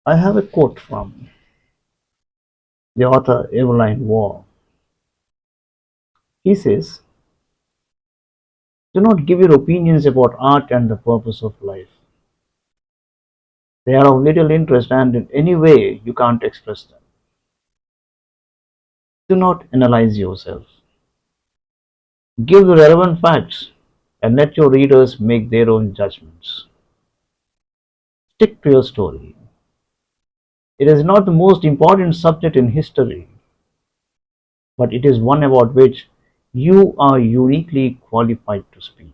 I have a quote from the author Evelyn Waugh. He says, "Do not give your opinions about art and the purpose of life. They are of little interest and in any way you can't express them. Do not analyze yourself. Give the relevant facts and let your readers make their own judgments. Stick to your story. It is not the most important subject in history, but it is one about which you are uniquely qualified to speak."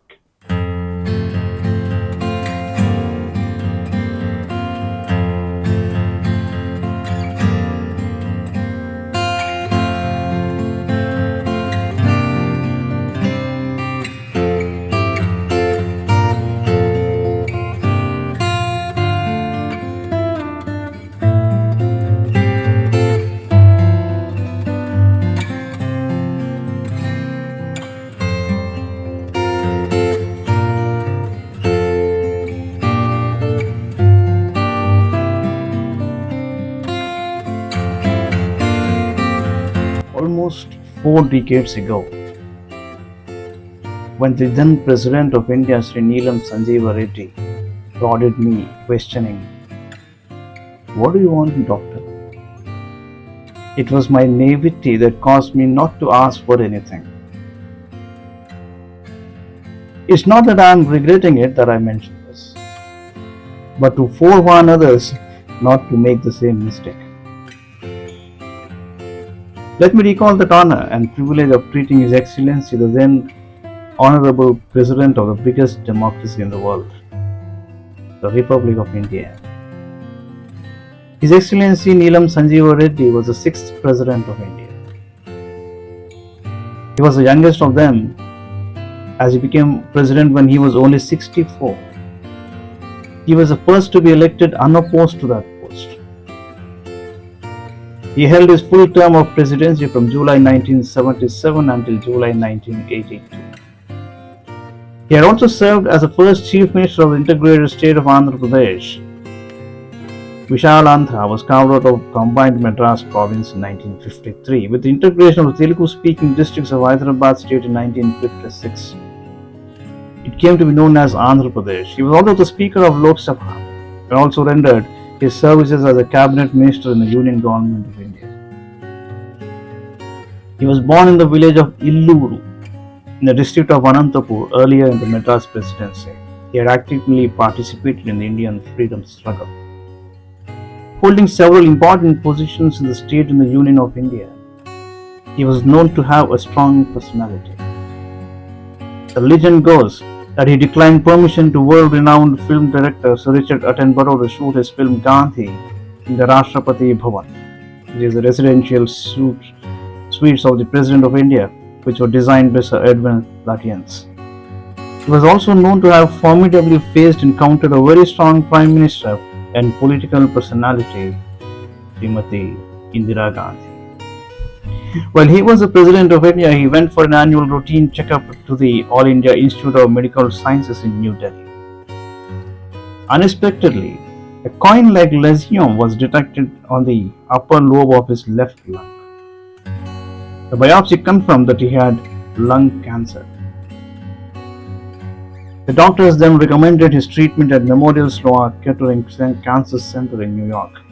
Almost 4 decades ago, when the then President of India, Sri Neelam Sanjeeva Reddy, prodded me, questioning, "What do you want, doctor?" It was my naivety that caused me not to ask for anything. It's not that I am regretting it that I mentioned this, but to forewarn others not to make the same mistake. Let me recall that honor and privilege of treating His Excellency the then Honorable President of the biggest democracy in the world, the Republic of India. His Excellency Neelam Sanjeeva Reddy was the 6th President of India. He was the youngest of them, as he became President when he was only 64. He was the first to be elected unopposed to that post. He held his full term of presidency from July 1977 until July 1982. He had also served as the first Chief Minister of the integrated state of Andhra Pradesh. Vishal Andhra was carved out of combined Madras province in 1953 with the integration of the Telugu-speaking districts of Hyderabad state in 1956. It came to be known as Andhra Pradesh. He was also the Speaker of Lok Sabha and also rendered his services as a cabinet minister in the Union Government of India. He was born in the village of Illuru in the district of Anantapur earlier in the Madras presidency. He had actively participated in the Indian freedom struggle. Holding several important positions in the state and the Union of India, he was known to have a strong personality. The legend goes that he declined permission to world-renowned film director Sir Richard Attenborough to shoot his film Gandhi in the Rashtrapati Bhavan, which is the residential suites of the President of India, which were designed by Sir Edwin Lutyens. He was also known to have formidably faced and countered a very strong Prime Minister and political personality, Srimati Indira Gandhi. While he was the President of India, he went for an annual routine checkup to the All India Institute of Medical Sciences in New Delhi. Unexpectedly, a coin-like lesion was detected on the upper lobe of his left lung. The biopsy confirmed that he had lung cancer. The doctors then recommended his treatment at Memorial Sloan Kettering Cancer Center in New York.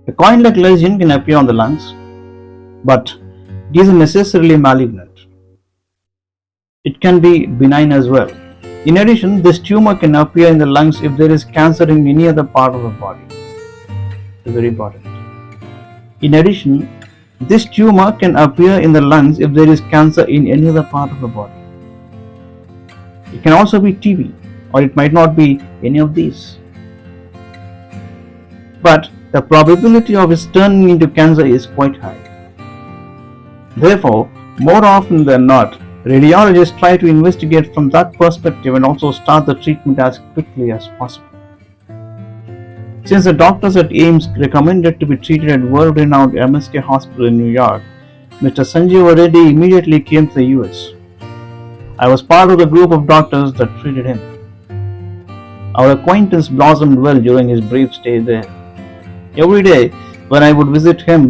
A coin-like lesion can appear on the lungs, but it isn't necessarily malignant. It can be benign as well. In addition, this tumor can appear in the lungs if there is cancer in any other part of the body. It's very important. In addition, this tumor can appear in the lungs if there is cancer in any other part of the body. It can also be TB, or it might not be any of these. But the probability of its turning into cancer is quite high. Therefore, more often than not, radiologists try to investigate from that perspective and also start the treatment as quickly as possible. Since the doctors at AIIMS recommended to be treated at world-renowned MSK Hospital in New York, Mr. Sanjeeva Reddy immediately came to the US. I was part of the group of doctors that treated him. Our acquaintance blossomed well during his brief stay there. Every day, when I would visit him,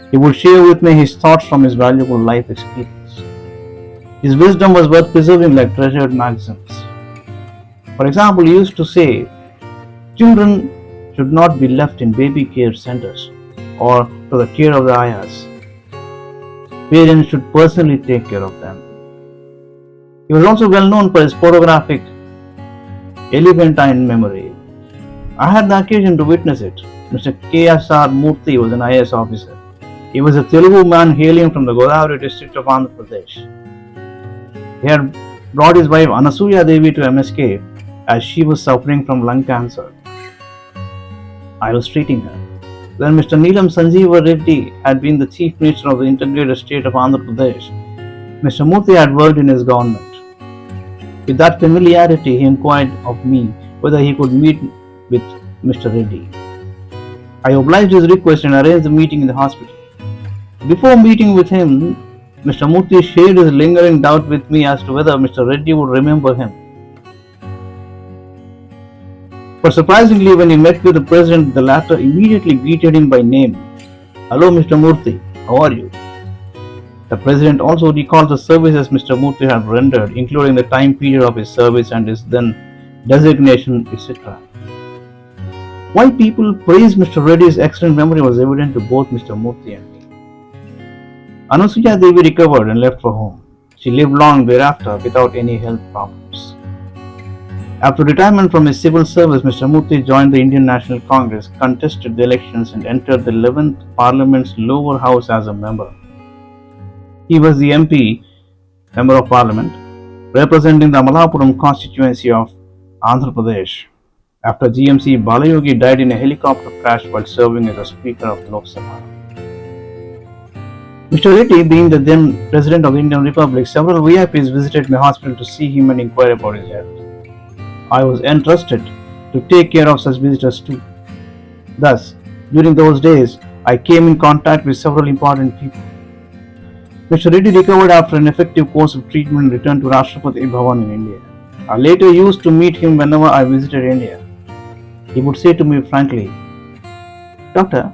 he would share with me his thoughts from his valuable life experience. His wisdom was worth preserving like treasured maxims. For example, he used to say, children should not be left in baby care centers or to the care of the ayahs. Parents should personally take care of them. He was also well known for his photographic elephantine memory. I had the occasion to witness it. Mr. K.S.R. Murthy was an IAS officer. He was a Telugu man hailing from the Godavari district of Andhra Pradesh. He had brought his wife Anasuya Devi to MSK as she was suffering from lung cancer. I was treating her. When Mr. Neelam Sanjeeva Reddy had been the Chief Minister of the integrated state of Andhra Pradesh, Mr. Murthy had worked in his government. With that familiarity, he inquired of me whether he could meet with Mr. Reddy. I obliged his request and arranged the meeting in the hospital. Before meeting with him, Mr. Murthy shared his lingering doubt with me as to whether Mr. Reddy would remember him. But surprisingly, when he met with the president, the latter immediately greeted him by name. Hello, Mr. Murthy, how are you? The president also recalled the services Mr. Murthy had rendered, including the time period of his service and his then designation, etc. Why people praised Mr. Reddy's excellent memory was evident to both Mr. Murthy and me. Anasuya Devi recovered and left for home. She lived long thereafter without any health problems. After retirement from his civil service, Mr. Murthy joined the Indian National Congress, contested the elections and entered the 11th Parliament's lower house as a member. He was the MP, Member of Parliament, representing the Amalapuram constituency of Andhra Pradesh, after GMC Balayogi died in a helicopter crash while serving as a Speaker of Lok Sabha. Mr. Reddy, being the then President of the Indian Republic, several VIPs visited my hospital to see him and inquire about his health. I was entrusted to take care of such visitors too. Thus, during those days, I came in contact with several important people. Mr. Reddy recovered after an effective course of treatment and returned to Sripati Bhavan in India. I later used to meet him whenever I visited India. He would say to me frankly, Doctor,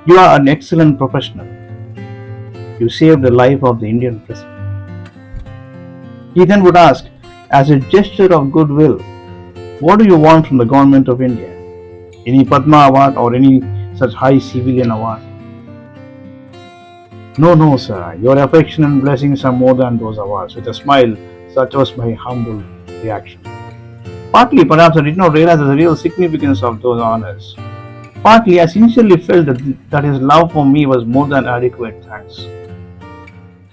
you are an excellent professional. You saved the life of the Indian president. He then would ask, as a gesture of goodwill, what do you want from the government of India? Any Padma award or any such high civilian award? No, sir. Your affection and blessings are more than those awards. With a smile, such was my humble reaction. Partly, perhaps, I did not realize the real significance of those honors. Partly, I sincerely felt that his love for me was more than adequate thanks.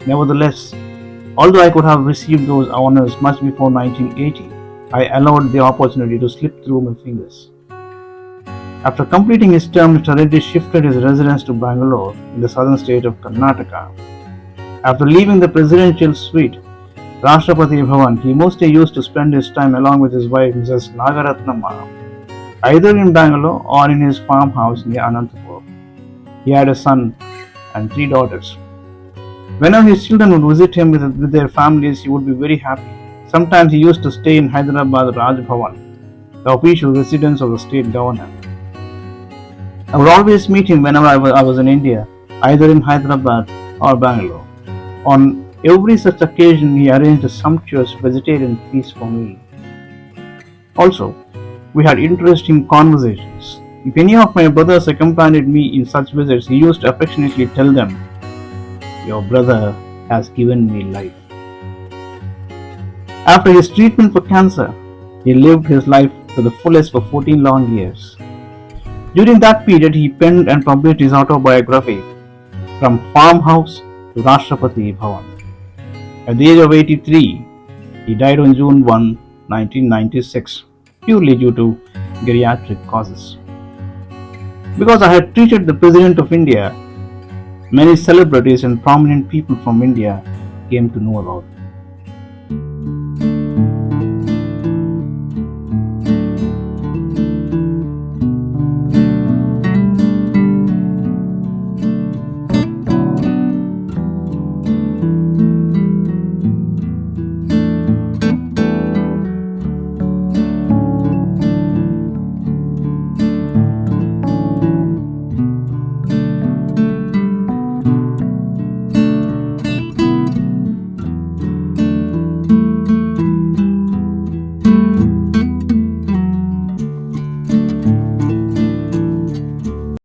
Nevertheless, although I could have received those honors much before 1980, I allowed the opportunity to slip through my fingers. After completing his term, Mr. Reddy shifted his residence to Bangalore in the southern state of Karnataka. After leaving the presidential suite, Sripati Bhavan, he mostly used to spend his time along with his wife, Mrs. Nagaratnamma, either in Bangalore or in his farmhouse near Anantapur. He had a son and 3 daughters. Whenever his children would visit him with their families, he would be very happy. Sometimes he used to stay in Hyderabad Raj Bhavan, the official residence of the state governor. I would always meet him whenever I was in India, either in Hyderabad or Bangalore. On every such occasion, he arranged a sumptuous vegetarian feast for me. Also, we had interesting conversations. If any of my brothers accompanied me in such visits, he used to affectionately tell them, "Your brother has given me life." After his treatment for cancer, he lived his life to the fullest for 14 long years. During that period, he penned and published his autobiography, From Farmhouse to Sripati Bhavan. At the age of 83, he died on June 1, 1996, purely due to geriatric causes. Because I had treated the President of India, many celebrities and prominent people from India came to know about it.